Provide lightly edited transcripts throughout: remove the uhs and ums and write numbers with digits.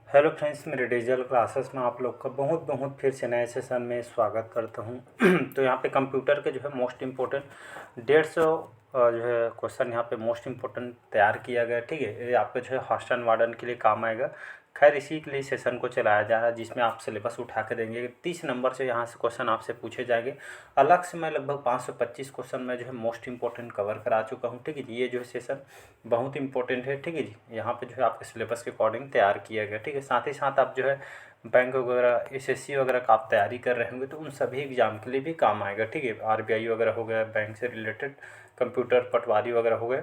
Hello friends, मेरे digital classes में आप लोग का बहुत बहुत फिर से नए सेशन में स्वागत करता हूं। तो यहाँ पे कंप्यूटर के जो है मोस्ट इम्पोर्टेंट 150 जो है क्वेश्चन यहाँ पे मोस्ट इम्पोर्टेंट तैयार किया गया। ठीक है, ये आपका जो है हॉस्टल वार्डन के लिए काम आएगा। खैर, इसी के लिए सेशन को चलाया जा रहा है जिसमें आप सिलेबस उठा के देंगे। 30 नंबर से यहाँ से क्वेश्चन आपसे पूछे जाएंगे। अलग से मैं लगभग 525 क्वेश्चन में जो है मोस्ट इंपॉर्टेंट कवर करा चुका हूँ। ठीक है जी, ये जो है सेशन बहुत इंपॉर्टेंट है। ठीक है जी, यहाँ पे जो है आपके सिलेबस के अकॉर्डिंग तैयार किया गया। ठीक है, साथ ही साथ आप जो है बैंक वगैरह एसएससी वगैरह का आप तैयारी कर रहे होंगे तो उन सभी एग्जाम के लिए भी काम आएगा। ठीक है, आरबीआई वगैरह हो गया, बैंक से रिलेटेड कंप्यूटर पटवारी वगैरह हो गए,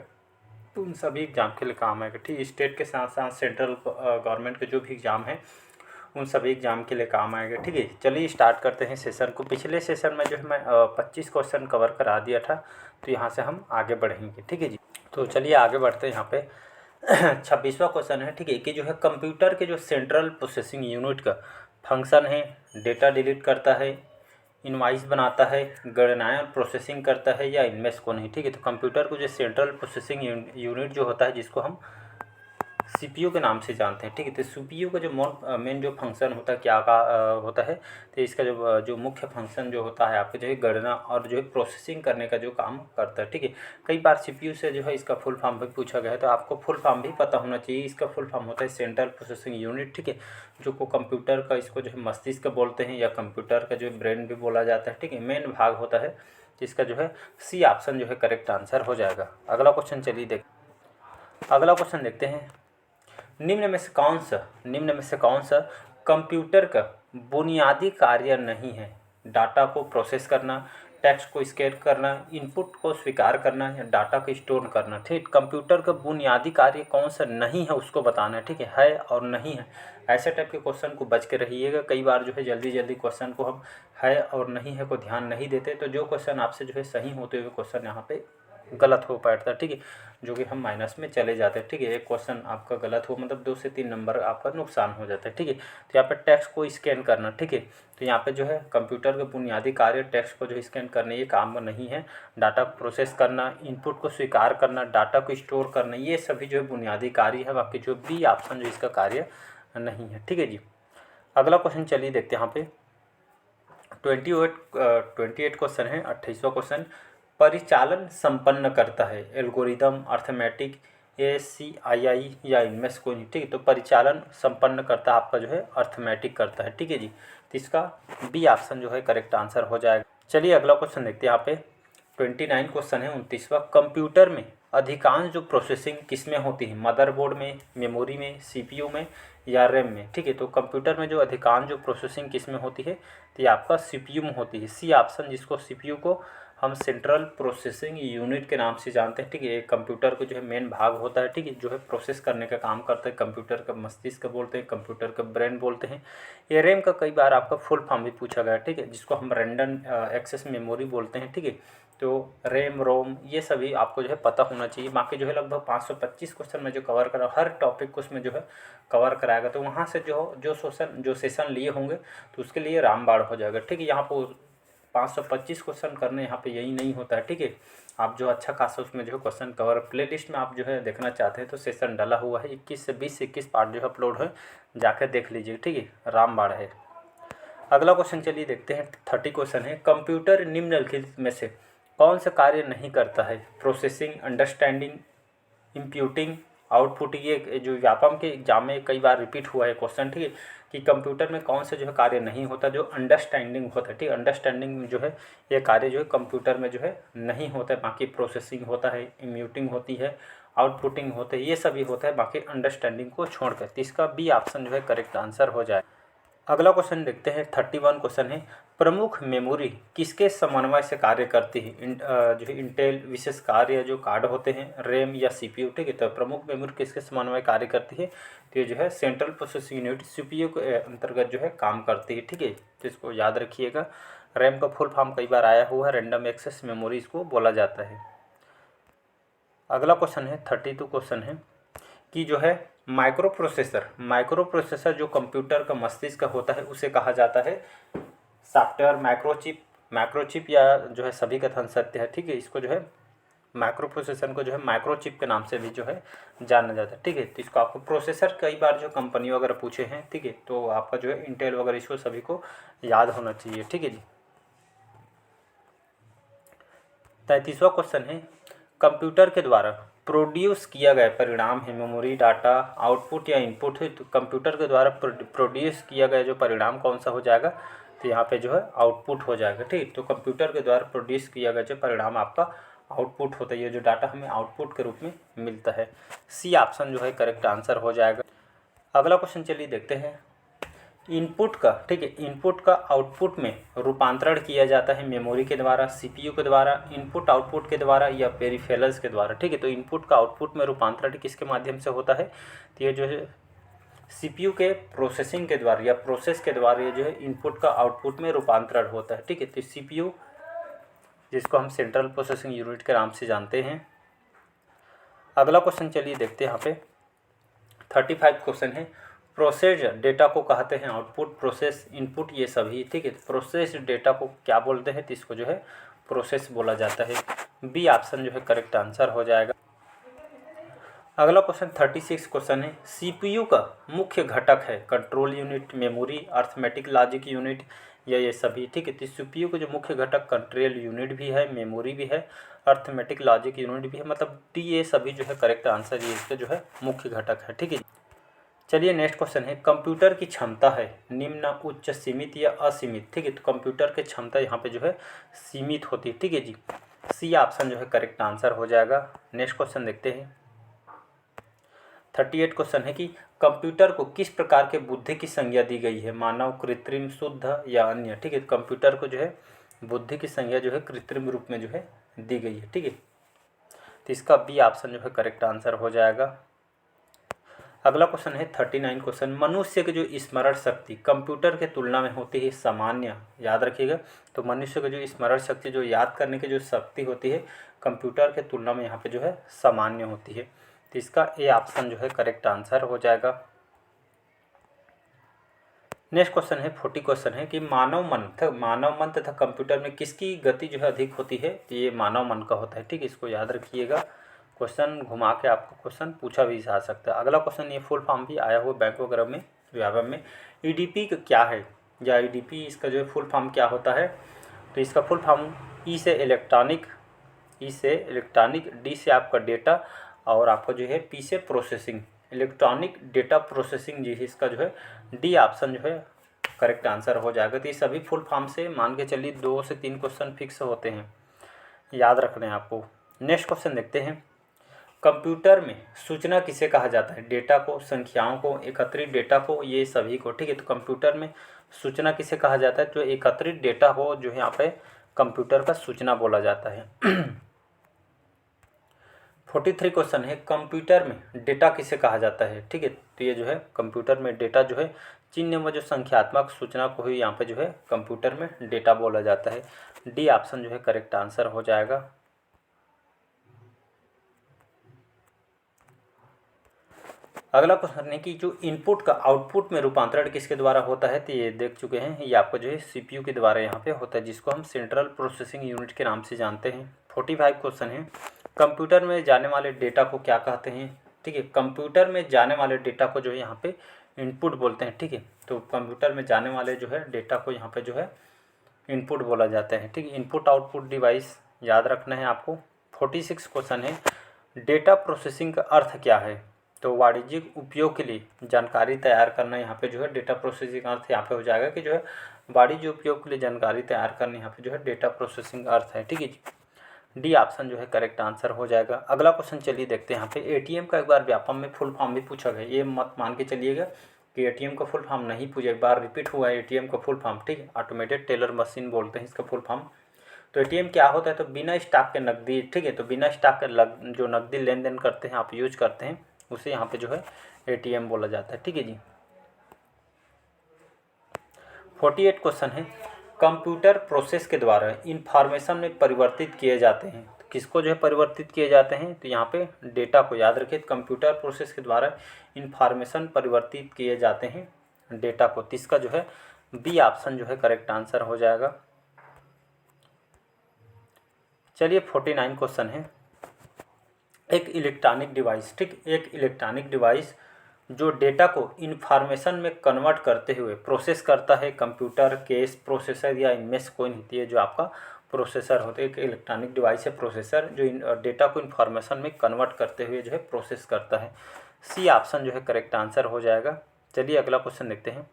तो उन सभी एग्जाम के लिए काम आएगा। ठीक है, स्टेट के साथ साथ सेंट्रल गवर्नमेंट के जो भी एग्ज़ाम हैं उन सभी एग्जाम के लिए काम आएगा। ठीक है, चलिए स्टार्ट करते हैं सेशन को। पिछले सेशन में जो है मैं 25 क्वेश्चन कवर करा दिया था, तो यहाँ से हम आगे बढ़ेंगे। ठीक है जी, तो चलिए आगे बढ़ते हैं। यहाँ पे 26वां क्वेश्चन है। ठीक है, कि जो है कंप्यूटर के जो सेंट्रल प्रोसेसिंग यूनिट का फंक्शन है, डेटा डिलीट करता है, इनवाइस बनाता है, गणनाएं और प्रोसेसिंग करता है, या इनमें से को नहीं। ठीक है, तो कंप्यूटर को जो सेंट्रल प्रोसेसिंग यूनिट जो होता है, जिसको हम सीपीयू के नाम से जानते हैं। ठीक है, तो सीपीयू का जो मेन जो फंक्शन होता है क्या का होता है, तो इसका जो मुख्य फंक्शन जो होता है आपके जो है गणना और जो है प्रोसेसिंग करने का जो काम करता है। ठीक है, कई बार सीपीयू से जो है इसका फुल फॉर्म भी पूछा गया है, तो आपको फुल फॉर्म भी पता होना चाहिए। इसका फुल फॉर्म होता है सेंट्रल प्रोसेसिंग यूनिट। ठीक है, जो को कंप्यूटर का इसको जो है मस्तिष्क बोलते हैं, या कंप्यूटर का जो है ब्रेन भी बोला जाता है। ठीक है, मेन भाग होता है, जिसका जो है सी ऑप्शन जो है करेक्ट आंसर हो जाएगा। अगला क्वेश्चन देखते हैं। निम्न में से कौन सा कंप्यूटर का बुनियादी कार्य नहीं है? डाटा को प्रोसेस करना, टेक्स्ट को स्कैन करना, इनपुट को स्वीकार करना, या डाटा को स्टोर करना। ठीक, कंप्यूटर का बुनियादी कार्य कौन सा नहीं है उसको बताना है। ठीक है और नहीं है, ऐसे टाइप के क्वेश्चन को बच के रहिएगा। कई बार जो है जल्दी जल्दी क्वेश्चन को हम है और नहीं है को ध्यान नहीं देते, तो जो क्वेश्चन आपसे जो है सही होते हुए क्वेश्चन यहाँ पे गलत हो बैठता है। ठीक है, जो कि हम माइनस में चले जाते हैं। ठीक है, एक क्वेश्चन आपका गलत हो मतलब 2 से 3 नंबर आपका नुकसान हो जाता है। ठीक है, तो यहाँ पे टेक्स्ट को स्कैन करना। ठीक है, तो यहाँ पे जो है कंप्यूटर के बुनियादी कार्य टेक्स्ट को जो स्कैन करना ये काम नहीं है। डाटा को प्रोसेस करना, इनपुट को स्वीकार करना, डाटा को स्टोर करना, ये सभी जो है बुनियादी कार्य है। बाकी जो बी ऑप्शन जो इसका कार्य नहीं है। ठीक है जी, अगला क्वेश्चन चलिए देखते हैं। यहाँ पे 28 क्वेश्चन है। 28वां क्वेश्चन, परिचालन संपन्न करता है एल्गोरिदम, अर्थमेटिक, ACII, या इनमें से कोई नहीं। ठीक है, तो परिचालन संपन्न करता आपका जो है अर्थमेटिक करता है। ठीक है जी, तो इसका बी ऑप्शन जो है करेक्ट आंसर हो जाएगा। चलिए अगला क्वेश्चन देखते हैं। यहाँ पे 29 क्वेश्चन है। 29वां, कंप्यूटर में अधिकांश जो प्रोसेसिंग किसमें होती है? मदरबोर्ड में, मेमोरी में, सीपीयू में, या रैम में? ठीक है, तो कंप्यूटर में जो अधिकांश जो प्रोसेसिंग किसमें होती है, तो ये आपका सीपीयू में होती है। सी ऑप्शन, जिसको सीपीयू को हम सेंट्रल प्रोसेसिंग यूनिट के नाम से जानते हैं। ठीक है, एक कंप्यूटर को जो है मेन भाग होता है। ठीक है, जो है प्रोसेस करने का काम करता है। कंप्यूटर का मस्तिष्क बोलते हैं, कंप्यूटर का ब्रेन बोलते हैं। ये रैम का कई बार आपका फुल फॉर्म भी पूछा गया है। ठीक है, जिसको हम रैंडम एक्सेस मेमोरी बोलते हैं। ठीक है, तो रैम रोम ये सभी आपको जो है पता होना चाहिए। बाकी जो है लगभग 525 क्वेश्चन में जो कवर करा, हर टॉपिक को उसमें जो है कवर कराएगा, तो वहाँ से जो सेशन लिए होंगे तो उसके लिए रामबाण हो जाएगा। ठीक है, यहाँ पर 525 क्वेश्चन करने यहाँ पे यही नहीं होता है। ठीक है, आप जो अच्छा खासा उसमें जो है क्वेश्चन कवर प्ले लिस्ट में आप जो है देखना चाहते हैं तो सेशन डाला हुआ है, 21 से 21 पार्ट जो है अपलोड है, जाकर देख लीजिए। ठीक है, रामबाण है। अगला क्वेश्चन चलिए देखते हैं। 30 क्वेश्चन है। कंप्यूटर निम्नलिखित में से कौन सा कार्य नहीं करता है? Processing, understanding, imputing, output. ये जो व्यापम के एग्जाम में कई बार रिपीट हुआ है क्वेश्चन। ठीक है, कि कंप्यूटर में कौन सा जो है कार्य नहीं होता? जो अंडरस्टैंडिंग होता है। ठीक है, अंडरस्टैंडिंग में जो है ये कार्य जो है कंप्यूटर में जो है नहीं होता है। बाकी प्रोसेसिंग होता है, इम्यूटिंग होती है, आउटपुटिंग होते हैं, ये सभी होता है बाकी अंडरस्टैंडिंग को छोड़कर। तो इसका बी ऑप्शन जो है करेक्ट आंसर हो जाए। अगला क्वेश्चन देखते हैं। 31 क्वेश्चन है। प्रमुख मेमोरी किसके समन्वय से कार्य करती है? जो है इंटेल विशेष कार्य जो कार्ड होते हैं, रैम या सीपीयू। ठीक है, तो प्रमुख मेमोरी किसके समन्वय कार्य करती है? तो ये जो है सेंट्रल प्रोसेसिंग यूनिट सीपीयू के अंतर्गत जो है काम करती है। ठीक है, तो इसको याद रखिएगा। रैम का फुल फॉर्म कई बार आया हुआ है, रैंडम एक्सेस मेमोरी इसको बोला जाता है। अगला क्वेश्चन है 32 क्वेश्चन है, कि जो है माइक्रो प्रोसेसर जो कंप्यूटर का मस्तिष्क होता है उसे कहा जाता है सॉफ्टवेयर, माइक्रोचिप या जो है सभी कथन सत्य है। ठीक है, इसको जो है माइक्रो प्रोसेसर को जो है माइक्रोचिप के नाम से भी जो है जाना जाता है, ठीक है। तो इसको आपको प्रोसेसर कई बार जो कंपनी वगैरह पूछे हैं, ठीक है, तो आपका जो है इंटेल वगैरह इसको सभी को याद होना चाहिए, ठीक है जी। 33वां क्वेश्चन है, कंप्यूटर के द्वारा प्रोड्यूस किया गया परिणाम है मेमोरी डाटा आउटपुट या इनपुट है। तो कंप्यूटर के द्वारा प्रोड्यूस किया गया जो परिणाम कौन सा हो जाएगा, तो यहाँ पे जो है आउटपुट हो जाएगा, ठीक। तो कंप्यूटर के द्वारा प्रोड्यूस किया गया जो परिणाम आपका आउटपुट होता है, ये जो डाटा हमें आउटपुट के रूप में मिलता है। सी ऑप्शन जो है करेक्ट आंसर हो जाएगा। अगला क्वेश्चन चलिए देखते हैं, इनपुट का, ठीक है, इनपुट का आउटपुट में रूपांतरण किया जाता है मेमोरी के द्वारा, सीपीयू के द्वारा, इनपुट आउटपुट के द्वारा या पेरिफेरल्स के द्वारा, ठीक है। तो इनपुट का आउटपुट में रूपांतरण किसके माध्यम से होता है, तो ये जो है सीपीयू के प्रोसेसिंग के द्वारा या प्रोसेस के द्वारा ये जो है इनपुट का आउटपुट में रूपांतरण होता है, ठीक है। तो सीपीयू जिसको हम सेंट्रल प्रोसेसिंग यूनिट के नाम से जानते हैं। अगला क्वेश्चन चलिए देखते हैं, यहाँ पे 35 क्वेश्चन है, प्रोसेस डेटा को कहते हैं आउटपुट, प्रोसेस, इनपुट, ये सभी, ठीक है। प्रोसेस डेटा को क्या बोलते हैं, तो इसको जो है प्रोसेस बोला जाता है। बी ऑप्शन जो है करेक्ट आंसर हो जाएगा। अगला क्वेश्चन 36 क्वेश्चन है, सीपीयू का मुख्य घटक है control unit, memory, arithmetic logic unit या ये सभी, ठीक है। तो सीपीयू का जो मुख्य घटक कंट्रोल यूनिट भी है, मेमोरी भी है, अर्थमेटिक लॉजिक यूनिट भी है, मतलब डी, ये सभी जो है करेक्ट आंसर, ये इसके जो है मुख्य घटक है, ठीक है। चलिए नेक्स्ट क्वेश्चन है, कंप्यूटर की क्षमता है निम्न, उच्च, सीमित या असीमित, ठीक है। तो कंप्यूटर की क्षमता यहाँ पे जो है सीमित होती है, ठीक है जी। सी ऑप्शन जो है करेक्ट आंसर हो जाएगा। नेक्स्ट क्वेश्चन देखते हैं, 38 क्वेश्चन है कि कंप्यूटर को किस प्रकार के बुद्धि की संज्ञा दी गई है, मानव, कृत्रिम, शुद्ध या अन्य, ठीक है। कंप्यूटर को जो है बुद्धि की संज्ञा जो है कृत्रिम रूप में जो है दी गई है, ठीक है। तो इसका बी ऑप्शन जो है करेक्ट आंसर हो जाएगा। अगला क्वेश्चन है 39 क्वेश्चन, मनुष्य की जो स्मरण शक्ति कंप्यूटर के तुलना में होती है सामान्य, याद रखिएगा। तो मनुष्य की जो स्मरण शक्ति, जो याद करने की जो शक्ति होती है कंप्यूटर के तुलना में यहाँ पे जो है सामान्य होती है। तो इसका ए ऑप्शन जो है करेक्ट आंसर हो जाएगा। नेक्स्ट क्वेश्चन है 40 क्वेश्चन है कि मानव मन तथा कंप्यूटर में किसकी गति जो है अधिक होती है, तो ये मानव मन का होता है, ठीक है। इसको याद रखिएगा, क्वेश्चन घुमा के आपको क्वेश्चन पूछा भी जा सकता है। अगला क्वेश्चन, ये फुल फॉर्म भी आया हुआ बैंक वगैरह में, व्यापम में, ईडीपी क्या है या ईडीपी इसका जो है फुल फॉर्म क्या होता है, तो इसका फुल फॉर्म ई से इलेक्ट्रॉनिक, डी से आपका डेटा और आपका जो है पी से प्रोसेसिंग, इलेक्ट्रॉनिक डेटा प्रोसेसिंग, जी इसका जो है डी ऑप्शन जो है करेक्ट आंसर हो जाएगा। तो ये सभी फुल फॉर्म से मान के चलिए 2 से 3 क्वेश्चन फिक्स होते हैं, याद रखना है आपको। नेक्स्ट क्वेश्चन देखते हैं, कंप्यूटर में सूचना किसे कहा जाता है, डेटा को, संख्याओं को, एकत्रित डेटा को, ये सभी को, ठीक है। तो कंप्यूटर में सूचना किसे कहा जाता है, जो एकत्रित डेटा हो जो है यहाँ पे कंप्यूटर का सूचना बोला जाता है। 43 क्वेश्चन है, कंप्यूटर में डेटा किसे कहा जाता है, ठीक है। तो ये जो है कंप्यूटर में डेटा जो है चिन्ह व जो संख्यात्मक सूचना को ही यहाँ पे जो है कंप्यूटर में डेटा बोला जाता है। डी ऑप्शन जो है करेक्ट आंसर हो जाएगा। अगला क्वेश्चन है कि जो इनपुट का आउटपुट में रूपांतरण किसके द्वारा होता है, तो ये देख चुके हैं, ये आपका जो है सीपीयू के द्वारा यहाँ पे होता है, जिसको हम सेंट्रल प्रोसेसिंग यूनिट के नाम से जानते हैं। 45 क्वेश्चन है, कंप्यूटर में जाने वाले डेटा को क्या कहते हैं, ठीक है। कंप्यूटर में जाने वाले डेटा को जो है यहाँ पे इनपुट बोलते हैं, ठीक है। तो कंप्यूटर में जाने वाले जो है डेटा को यहाँ पे जो है इनपुट बोला जाता है, ठीक है। इनपुट आउटपुट डिवाइस याद रखना है आपको। 46 क्वेश्चन है, डेटा प्रोसेसिंग का अर्थ क्या है, तो वाणिज्यिक उपयोग के लिए जानकारी तैयार करना, यहाँ पे जो है डेटा प्रोसेसिंग अर्थ यहाँ पे हो जाएगा कि जो है वाणिज्य उपयोग के लिए जानकारी तैयार करना, यहाँ पे जो है डेटा प्रोसेसिंग अर्थ है, ठीक है जी। डी ऑप्शन जो है करेक्ट आंसर हो जाएगा। अगला क्वेश्चन चलिए देखते हैं, यहाँ पे एटीएम का एक बार व्यापम में फुल फॉर्म भी पूछा गया, ये मत मान के चलिएगा कि एटीएम का फुल फॉर्म नहीं पूछा, एक बार रिपीट हुआ है एटीएम का फुल फॉर्म, ठीक है। ऑटोमेटेड टेलर मशीन बोलते हैं इसका फुल फॉर्म। तो एटीएम क्या होता है, तो बिना स्टॉक के नकदी, ठीक है। तो बिना स्टॉक के जो नकदी लेन देन करते हैं, आप यूज करते हैं, उसे यहाँ पे जो है एटीएम बोला जाता है, ठीक है जी। 48 क्वेश्चन है, कंप्यूटर प्रोसेस के द्वारा इंफॉर्मेशन में परिवर्तित किए जाते हैं, तो किसको जो है परिवर्तित किए जाते हैं, तो यहाँ पे डेटा को याद रखिए, कंप्यूटर प्रोसेस के द्वारा इंफॉर्मेशन परिवर्तित किए जाते हैं डेटा को, तो इसका जो है बी ऑप्शन जो है करेक्ट आंसर हो जाएगा। चलिए 49 क्वेश्चन है, एक इलेक्ट्रॉनिक डिवाइस, ठीक, एक इलेक्ट्रॉनिक डिवाइस जो डेटा को इन्फॉर्मेशन में कन्वर्ट करते हुए प्रोसेस करता है। कंप्यूटर, केस, प्रोसेसर या इनमें से कोई नहीं है जो आपका प्रोसेसर होते हैं। एक इलेक्ट्रॉनिक डिवाइस है प्रोसेसर जो डेटा को इन्फॉर्मेशन में कन्वर्ट करते हुए जो है प्रोसेस करता है। सी ऑप्शन जो है करेक्ट आंसर हो जाएगा। चलिए अगला क्वेश्चन देखते हैं।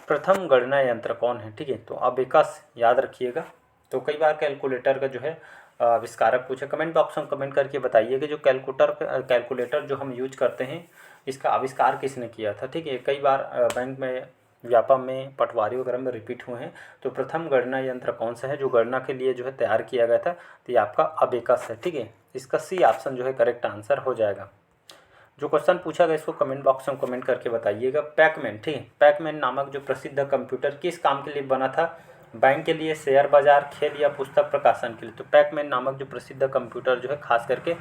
प्रथम गणना यंत्र कौन है, ठीक है, तो अबेकस याद रखिएगा। तो कई बार कैलकुलेटर का जो है आविष्कारक पूछे, कमेंट बॉक्स में कमेंट करके बताइए कि जो कैलकुलेटर जो हम यूज करते हैं इसका आविष्कार किसने किया था, ठीक है। कई बार बैंक में, व्यापम में, पटवारी वगैरह में रिपीट हुए हैं। तो प्रथम गणना यंत्र कौन सा है जो गणना के लिए जो है तैयार किया गया था, तो ये आपका अबेकस है, ठीक है। इसका सी ऑप्शन जो है करेक्ट आंसर हो जाएगा। जो क्वेश्चन पूछा गया इसको कमेंट बॉक्स में कमेंट करके बताइएगा। पैकमैन, ठीक है, पैकमैन नामक जो प्रसिद्ध कंप्यूटर किस काम के लिए बना था, बैंक के लिए, शेयर बाजार, खेल या पुस्तक प्रकाशन के लिए। तो पैकमैन नामक जो प्रसिद्ध कंप्यूटर जो है खास करके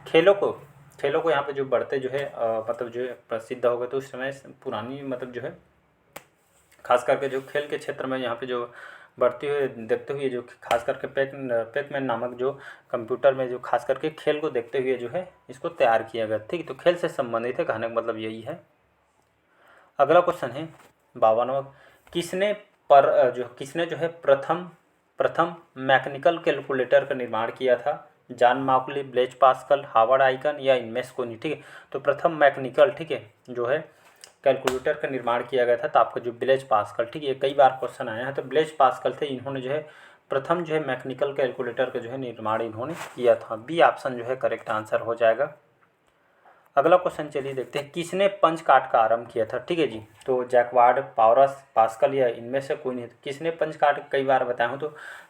खेलों को यहाँ पे जो बढ़ते जो है मतलब जो है प्रसिद्ध हो गए। तो उस समय पुरानी मतलब जो है खास करके जो खेल के क्षेत्र में यहाँ पे जो बढ़ती हुई देखते हुए जो खास करके पैकमैन नामक जो कंप्यूटर में जो खास करके खेल को देखते हुए जो है इसको तैयार किया गया, ठीक। तो खेल से संबंधित है, कहने का मतलब यही है। अगला क्वेश्चन है 52वां। किसने जो है प्रथम मैकेनिकल कैलकुलेटर का निर्माण किया था। John मॉकली, Blaise Pascal, Harvard icon या इनमें से कोई नहीं, ठीक है। तो प्रथम मैकेनिकल, ठीक है, जो है कैलकुलेटर का निर्माण किया गया था तो आपका जो ब्लेज पास्कल, ठीक है, कई बार क्वेश्चन आया है। तो ब्लेज पास्कल थे, इन्होंने जो है प्रथम जो है मैकेनिकल कैलकुलेटर का जो है निर्माण इन्होंने किया था। बी ऑप्शन जो है करेक्ट आंसर हो जाएगा। अगला क्वेश्चन चलिए देखते हैं। किसने पंच कार्ड का आरंभ किया था, ठीक है जी। तो जैकवार्ड, पावरस, पास्कल या इनमें से कोई नहीं। किसने पंच कार्ड, कई बार बताया हूँ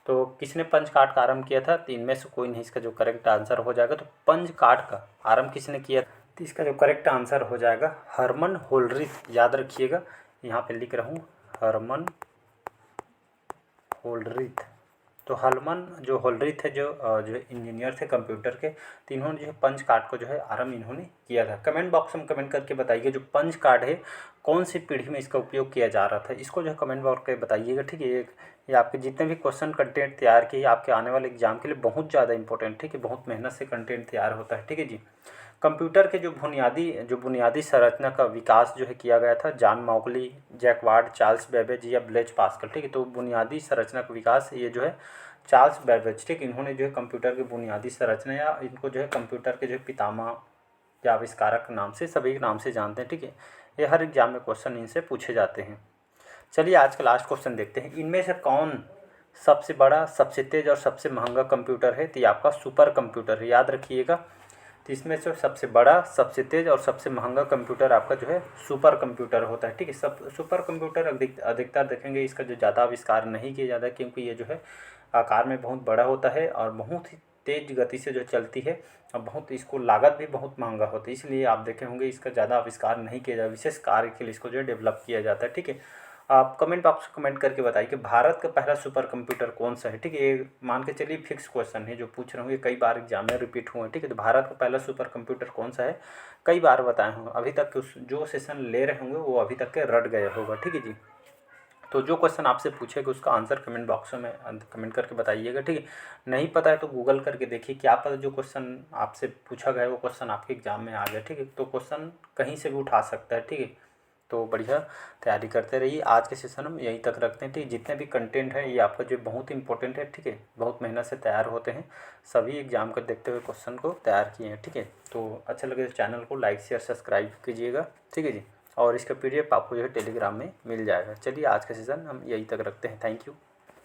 तो किसने पंच कार्ड का आरंभ किया था, तो इनमें से कोई नहीं, इसका जो करेक्ट आंसर हो जाएगा। तो पंच कार्ड का आरंभ किसने किया, तो इसका जो करेक्ट आंसर हो जाएगा हरमन होल्ड्रिथ। याद रखिएगा, यहाँ पे लिख रहा हूँ हरमन होल्ड्रिथ। तो हरमन जो होल्ड्रिथ थे जो इंजीनियर थे कंप्यूटर के, तो इन्होंने जो है पंच कार्ड को जो है आरंभ इन्होंने किया था। कमेंट बॉक्स में कमेंट करके बताइए जो पंच कार्ड है कौन सी पीढ़ी में इसका उपयोग किया जा रहा था, इसको जो है कमेंट बॉक्स में बताइएगा, ठीक है। ये आपके जितने भी क्वेश्चन कंटेंट तैयार किए आपके आने वाले एग्जाम के लिए बहुत ज़्यादा इंपॉर्टेंट, ठीक है, बहुत मेहनत से कंटेंट तैयार होता है, ठीक है जी। कंप्यूटर के जो बुनियादी संरचना का विकास जो है किया गया था जॉन मॉकली, जैकवार्ड, चार्ल्स बेबेज या ब्लेज पास्कल, ठीक है। तो बुनियादी संरचना का विकास ये जो है चार्ल्स बेबेज, ठीक, इन्होंने जो है कंप्यूटर की बुनियादी संरचना या इनको जो है कंप्यूटर के जो पितामह या आविष्कारक नाम से सभी के नाम से जानते हैं, ठीक है। ये हर एग्जाम में क्वेश्चन इनसे पूछे जाते हैं। चलिए आज का लास्ट क्वेश्चन देखते हैं। इनमें से कौन सबसे बड़ा, सबसे तेज़ और सबसे महंगा कंप्यूटर है, तो ये आपका सुपर कंप्यूटर है। याद रखिएगा, तो इसमें से सबसे बड़ा, सबसे तेज़ और सबसे महंगा कंप्यूटर आपका जो है सुपर कंप्यूटर होता है, ठीक है। सब सुपर कंप्यूटर अधिकतर देखेंगे इसका जो ज़्यादा आविष्कार नहीं किया जाता क्योंकि ये जो है आकार में बहुत बड़ा होता है और बहुत ही तेज़ गति से जो चलती है और बहुत इसको लागत भी बहुत महंगा होता है, इसलिए आप देखे होंगे इसका ज़्यादा आविष्कार नहीं किया जाता, विशेष कार्य के लिए इसको जो है डेवलप किया जाता है, ठीक है। आप कमेंट बॉक्स में कमेंट करके बताइए कि भारत का पहला सुपर कंप्यूटर कौन सा है, ठीक है। ये मान के चलिए फिक्स क्वेश्चन है जो पूछ रहा हूँ, ये कई बार एग्जाम में रिपीट हुए हैं, ठीक है। तो भारत का पहला सुपर कंप्यूटर कौन सा है, कई बार बताए होंगे, अभी तक उस जो सेशन ले रहे होंगे वो अभी तक के रट गया होगा, ठीक है जी। तो जो क्वेश्चन आपसे पूछेगा उसका आंसर कमेंट बॉक्स में कमेंट करके बताइएगा, ठीक है। नहीं पता है तो गूगल करके देखिए, क्या पता जो क्वेश्चन आपसे पूछा गया है वो क्वेश्चन आपके एग्जाम में आ गया, ठीक है। तो क्वेश्चन कहीं से भी उठा सकता है, ठीक है। तो बढ़िया तैयारी करते रहिए। आज के सेशन हम यहीं तक रखते हैं, ठीक है। जितने भी कंटेंट है ये आपका जो बहुत इंपॉर्टेंट है, ठीक है, बहुत मेहनत से तैयार होते हैं, सभी एग्जाम को देखते हुए क्वेश्चन को तैयार किए हैं, ठीक है। तो अच्छा लगे तो चैनल को लाइक शेयर सब्सक्राइब कीजिएगा, ठीक है जी। और इसका PDF आपको जो है टेलीग्राम में मिल जाएगा। चलिए आज का सेशन हम यहीं तक रखते हैं। Thank you.